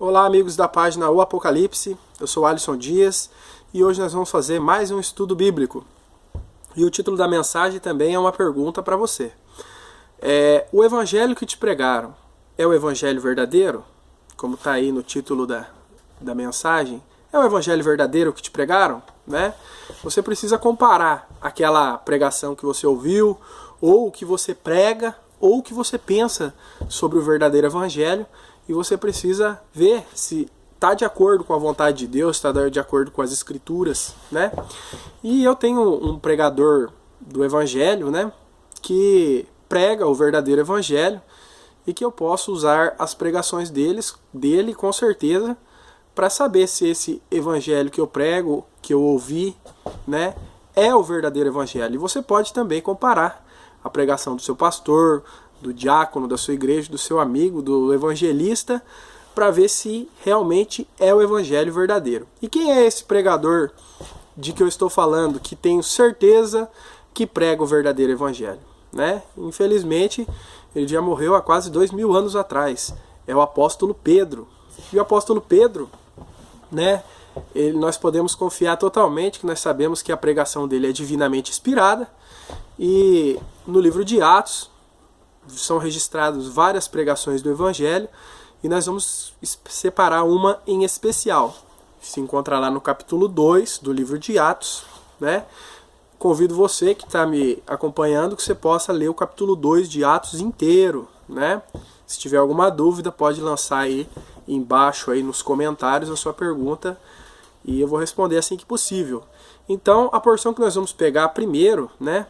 Olá, amigos da página O Apocalipse, eu sou Alisson Dias e hoje nós vamos fazer mais um estudo bíblico. E o título da mensagem também é uma pergunta para você. O evangelho que te pregaram é o evangelho verdadeiro? Como está aí no título da mensagem, é o evangelho verdadeiro que te pregaram? Né? Você precisa comparar aquela pregação que você ouviu, ou o que você prega, ou o que você pensa sobre o verdadeiro evangelho, e você precisa ver se está de acordo com a vontade de Deus, está de acordo com as escrituras, né? E eu tenho um pregador do evangelho, né, que prega o verdadeiro evangelho e que eu posso usar as pregações dele com certeza para saber se esse evangelho que eu prego, que eu ouvi, né, é o verdadeiro evangelho. E você pode também comparar a pregação do seu pastor, do diácono, da sua igreja, do seu amigo, do evangelista, para ver se realmente é o evangelho verdadeiro. E quem é esse pregador de que eu estou falando, que tenho certeza que prega o verdadeiro evangelho? Né? Infelizmente, ele já morreu há quase 2000 anos atrás. É o apóstolo Pedro. E o apóstolo Pedro, né, nós podemos confiar totalmente, que nós sabemos que a pregação dele é divinamente inspirada. E no livro de Atos são registradas várias pregações do evangelho e nós vamos separar uma em especial. Se encontra lá no capítulo 2 do livro de Atos, né? Convido você que está me acompanhando que você possa ler o capítulo 2 de Atos inteiro, né? Se tiver alguma dúvida, pode lançar aí embaixo aí nos comentários a sua pergunta e eu vou responder assim que possível. Então, a porção que nós vamos pegar primeiro, né,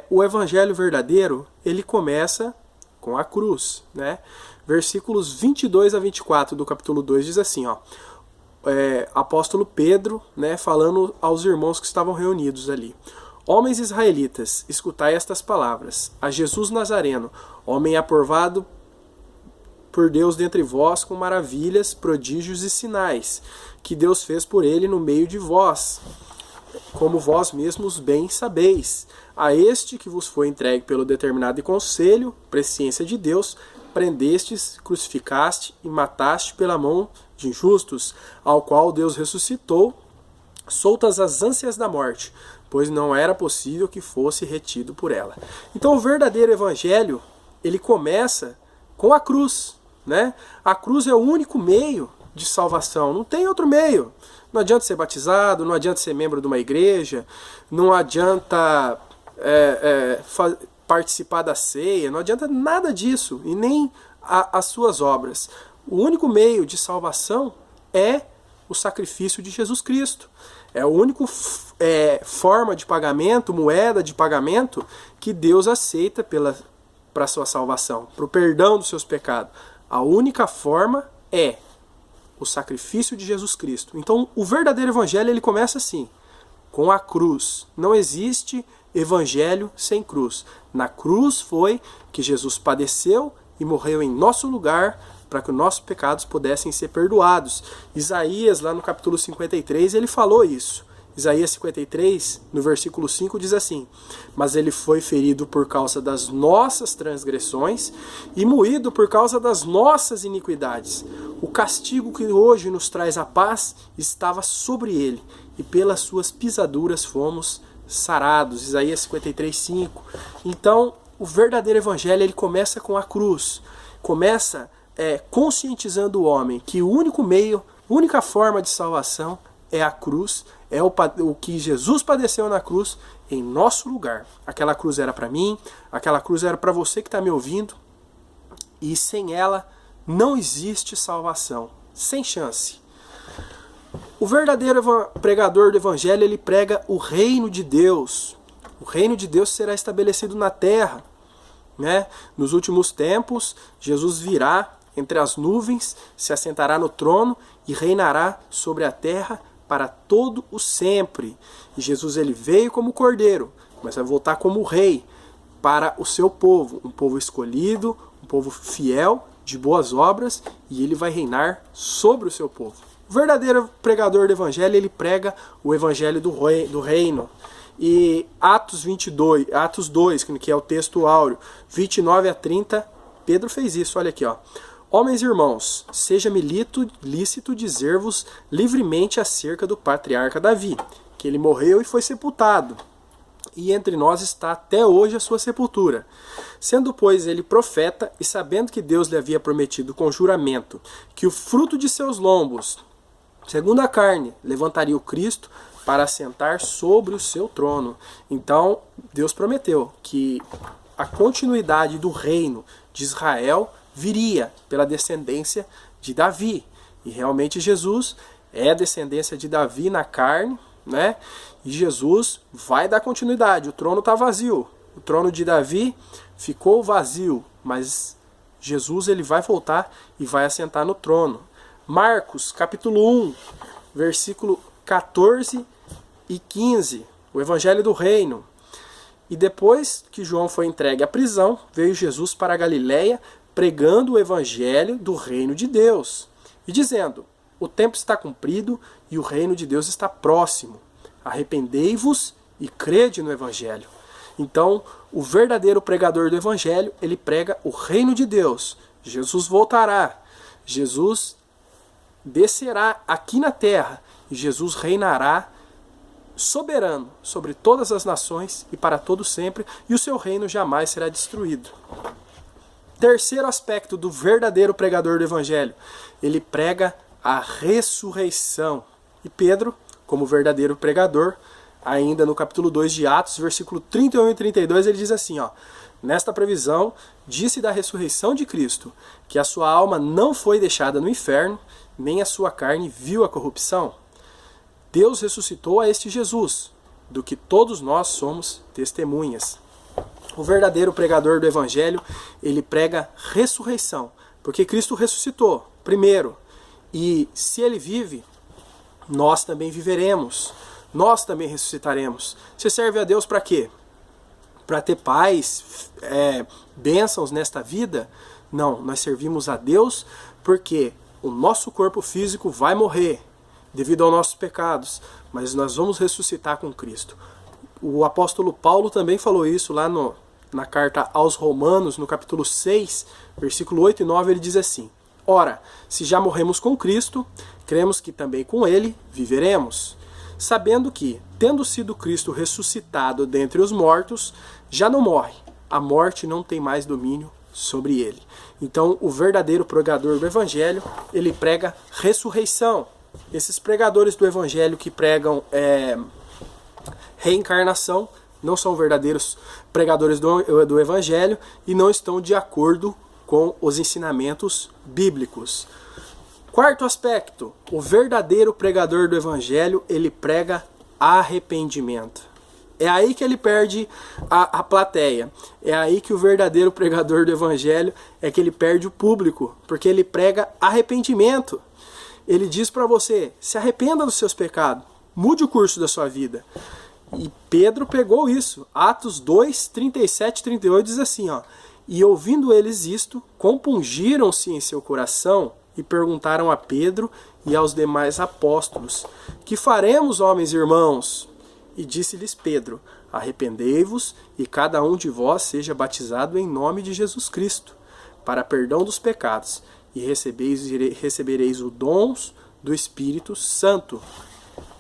o evangelho verdadeiro, ele começa com a cruz, né? Versículos 22 a 24 do capítulo 2 diz assim, ó, apóstolo Pedro, né, falando aos irmãos que estavam reunidos ali. Homens israelitas, escutai estas palavras. A Jesus Nazareno, homem aprovado por Deus dentre vós com maravilhas, prodígios e sinais, que Deus fez por ele no meio de vós, como vós mesmos bem sabeis. A este que vos foi entregue pelo determinado e conselho, presciência de Deus, prendestes, crucificaste e mataste pela mão de injustos, ao qual Deus ressuscitou, soltas as ânsias da morte, pois não era possível que fosse retido por ela. Então o verdadeiro evangelho, ele começa com a cruz, né? A cruz é o único meio de salvação, não tem outro meio. Não adianta ser batizado, não adianta ser membro de uma igreja, não adianta participar da ceia, não adianta nada disso, e nem as suas obras. O único meio de salvação é o sacrifício de Jesus Cristo. É a única forma de pagamento, moeda de pagamento, que Deus aceita para a sua salvação, para o perdão dos seus pecados. A única forma é o sacrifício de Jesus Cristo. Então, o verdadeiro evangelho, ele começa assim, com a cruz. Não existe evangelho sem cruz. Na cruz foi que Jesus padeceu e morreu em nosso lugar para que os nossos pecados pudessem ser perdoados. Isaías, lá no capítulo 53, ele falou isso. Isaías 53, no versículo 5, diz assim: mas ele foi ferido por causa das nossas transgressões e moído por causa das nossas iniquidades. O castigo que hoje nos traz a paz estava sobre ele, e pelas suas pisaduras fomos sarados. Isaías 53, 5. Então, o verdadeiro evangelho, ele começa com a cruz. Começa conscientizando o homem que o único meio, única forma de salvação é a cruz, é o que Jesus padeceu na cruz em nosso lugar. Aquela cruz era para mim, aquela cruz era para você que está me ouvindo, e sem ela não existe salvação, sem chance. O verdadeiro pregador do evangelho, ele prega o reino de Deus. O reino de Deus será estabelecido na terra, né? Nos últimos tempos, Jesus virá entre as nuvens, se assentará no trono e reinará sobre a terra para todo o sempre. E Jesus, ele veio como cordeiro, mas vai voltar como rei para o seu povo, um povo escolhido, um povo fiel, de boas obras, e ele vai reinar sobre o seu povo. O verdadeiro pregador do evangelho, ele prega o evangelho do reino. E Atos 2, que é o texto áureo, 29 a 30, Pedro fez isso, olha aqui, ó. Homens e irmãos, seja-me lícito dizer-vos livremente acerca do patriarca Davi, que ele morreu e foi sepultado, e entre nós está até hoje a sua sepultura. Sendo, pois, ele profeta, e sabendo que Deus lhe havia prometido com juramento que o fruto de seus lombos, segundo a carne, levantaria o Cristo para assentar sobre o seu trono. Então, Deus prometeu que a continuidade do reino de Israel viria pela descendência de Davi. E realmente Jesus é descendência de Davi na carne, né? E Jesus vai dar continuidade. O trono está vazio. O trono de Davi ficou vazio, mas Jesus ele vai voltar e vai assentar no trono. Marcos, capítulo 1, versículo 14 e 15, o Evangelho do Reino. E depois que João foi entregue à prisão, veio Jesus para a Galiléia, pregando o Evangelho do Reino de Deus, e dizendo: o tempo está cumprido e o reino de Deus está próximo. Arrependei-vos e crede no Evangelho. Então, o verdadeiro pregador do Evangelho, ele prega o reino de Deus. Jesus voltará. Jesus descerá aqui na terra. E Jesus reinará soberano sobre todas as nações e para todo sempre. E o seu reino jamais será destruído. Terceiro aspecto do verdadeiro pregador do Evangelho. Ele prega a ressurreição. E Pedro, como verdadeiro pregador, ainda no capítulo 2 de Atos, versículo 31 e 32, ele diz assim, ó: nesta previsão, disse da ressurreição de Cristo, que a sua alma não foi deixada no inferno, nem a sua carne viu a corrupção. Deus ressuscitou a este Jesus, do que todos nós somos testemunhas. O verdadeiro pregador do Evangelho, ele prega ressurreição, porque Cristo ressuscitou, primeiro, e se ele vive, nós também viveremos, nós também ressuscitaremos. Você serve a Deus para quê? Para ter paz, bênçãos nesta vida? Não, nós servimos a Deus porque o nosso corpo físico vai morrer devido aos nossos pecados, mas nós vamos ressuscitar com Cristo. O apóstolo Paulo também falou isso lá na carta aos Romanos, no capítulo 6, versículo 8 e 9, ele diz assim: ora, se já morremos com Cristo, cremos que também com ele viveremos, sabendo que, tendo sido Cristo ressuscitado dentre os mortos, já não morre, a morte não tem mais domínio sobre ele. Então, o verdadeiro pregador do Evangelho, ele prega ressurreição. Esses pregadores do Evangelho que pregam reencarnação não são verdadeiros pregadores do Evangelho e não estão de acordo com os ensinamentos bíblicos. Quarto aspecto, o verdadeiro pregador do Evangelho, ele prega arrependimento. É aí que ele perde a plateia. É aí que o verdadeiro pregador do Evangelho é que ele perde o público, porque ele prega arrependimento. Ele diz para você, se arrependa dos seus pecados, mude o curso da sua vida. E Pedro pegou isso. Atos 2, 37 e 38 diz assim, ó: e ouvindo eles isto, compungiram-se em seu coração e perguntaram a Pedro e aos demais apóstolos: que faremos, homens e irmãos? E disse-lhes Pedro: arrependei-vos e cada um de vós seja batizado em nome de Jesus Cristo, para perdão dos pecados, e recebereis o dons do Espírito Santo.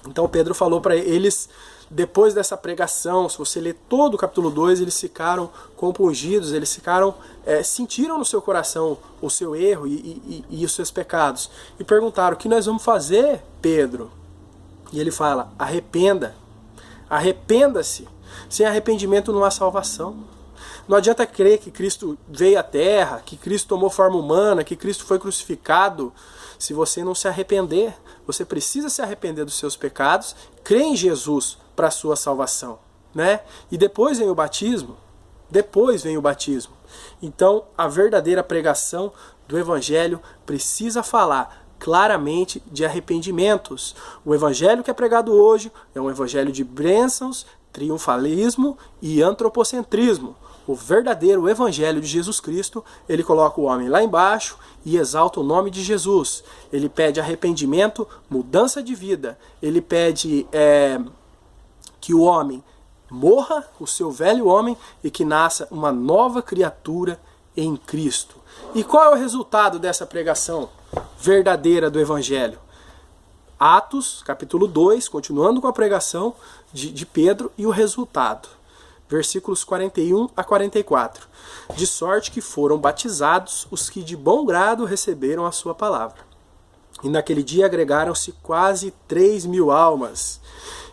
Então Pedro falou para eles, depois dessa pregação, se você ler todo o capítulo 2, eles ficaram compungidos, eles ficaram, sentiram no seu coração o seu erro e os seus pecados. E perguntaram: o que nós vamos fazer, Pedro? E ele fala: arrependa-se. Sem arrependimento não há salvação. Não adianta crer que Cristo veio à terra, que Cristo tomou forma humana, que Cristo foi crucificado, se você não se arrepender. Você precisa se arrepender dos seus pecados, crer em Jesus para a sua salvação, né? E depois vem o batismo. Então, a verdadeira pregação do Evangelho precisa falar claramente de arrependimentos. O Evangelho que é pregado hoje é um Evangelho de bênçãos, triunfalismo e antropocentrismo. O verdadeiro Evangelho de Jesus Cristo, ele coloca o homem lá embaixo e exalta o nome de Jesus. Ele pede arrependimento, mudança de vida. Ele pede que o homem morra, o seu velho homem, e que nasça uma nova criatura em Cristo. E qual é o resultado dessa pregação verdadeira do Evangelho? Atos, capítulo 2, continuando com a pregação de Pedro e o resultado. Versículos 41 a 44. De sorte que foram batizados os que de bom grado receberam a sua palavra. E naquele dia agregaram-se quase 3.000 almas.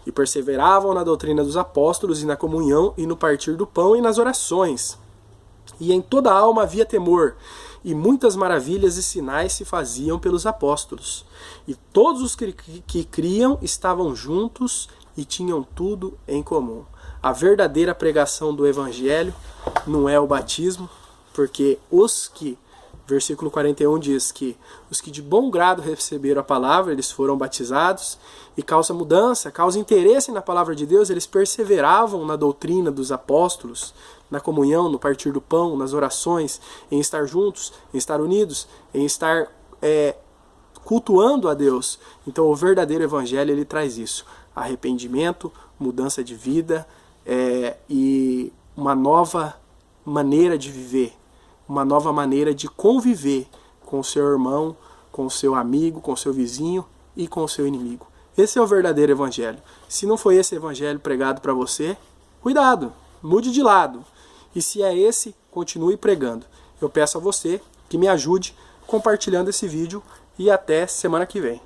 E perseveravam na doutrina dos apóstolos e na comunhão e no partir do pão e nas orações. E em toda a alma havia temor, e muitas maravilhas e sinais se faziam pelos apóstolos. E todos os que criam estavam juntos e tinham tudo em comum. A verdadeira pregação do Evangelho não é o batismo, porque versículo 41 diz que os que de bom grado receberam a palavra, eles foram batizados, e causa mudança, causa interesse na palavra de Deus, eles perseveravam na doutrina dos apóstolos, na comunhão, no partir do pão, nas orações, em estar juntos, em estar unidos, em estar cultuando a Deus. Então o verdadeiro Evangelho, ele traz isso: arrependimento, mudança de vida, e uma nova maneira de viver, uma nova maneira de conviver com o seu irmão, com o seu amigo, com o seu vizinho e com o seu inimigo. Esse é o verdadeiro Evangelho. Se não foi esse Evangelho pregado para você, cuidado, mude de lado. E se é esse, continue pregando. Eu peço a você que me ajude compartilhando esse vídeo e até semana que vem.